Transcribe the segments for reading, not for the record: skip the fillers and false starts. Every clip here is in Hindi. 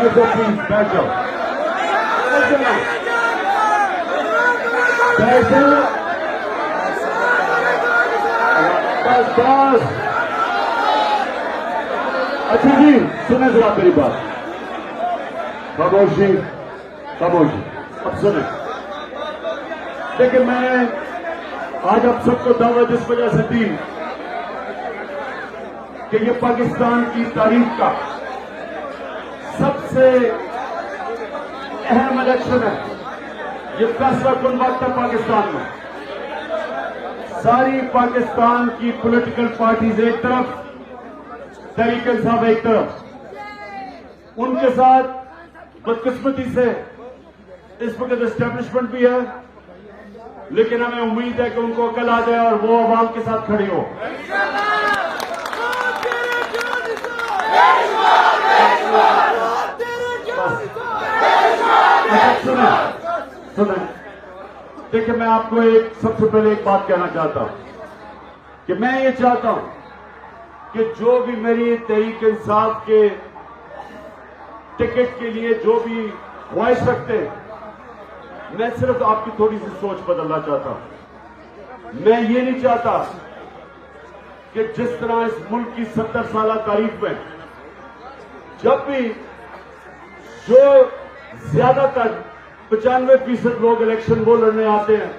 बैठ जाओ प्लीज, बैठ जाओ, बैठ जाओ, बस बस। अच्छा जी सुने जरा मेरी बात, खामोशी खामोशी, अब सुने। देखिए मैं आज आप सबको दावत इस वजह से दी कि ये पाकिस्तान की तारीख का सबसे अहम इलेक्शन है। ये फैसला कुन वक्त है पाकिस्तान में। सारी पाकिस्तान की पॉलिटिकल पार्टीज एक तरफ, तहरीक इंसाफ एक तरफ, उनके साथ बदकिस्मती से इस वक्त एस्टेब्लिशमेंट भी है, लेकिन हमें उम्मीद है कि उनको अकल आ जाए और वो अवाम के साथ खड़ी हो। सुने सुने, देखिए मैं आपको एक सबसे पहले एक बात कहना चाहता हूं कि मैं ये चाहता हूं कि जो भी मेरी तहरीक इंसाफ के टिकट के लिए जो भी ख्वाहिश रखते हैं, मैं सिर्फ आपकी थोड़ी सी सोच बदलना चाहता हूं। मैं ये नहीं चाहता कि जिस तरह इस मुल्क की 70 साल तारीख में जब भी जो ज्यादातर 95% लोग इलेक्शन वो लड़ने आते हैं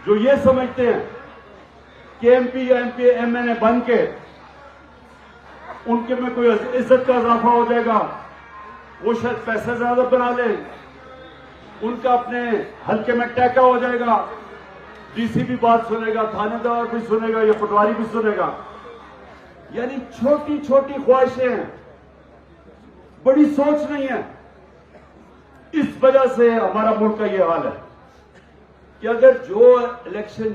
जो ये समझते हैं कि एमपी या एमएनए बन के उनके में कोई इज्जत का इजाफा हो जाएगा, वो शायद पैसे ज्यादा बना लें, उनका अपने हल्के में टैका हो जाएगा, डीसी भी बात सुनेगा, थानेदार भी सुनेगा या पटवारी भी सुनेगा। यानी छोटी छोटी ख्वाहिशें हैं, बड़ी सोच नहीं है। इस वजह से हमारा मुल्क का ये हाल है कि अगर जो इलेक्शन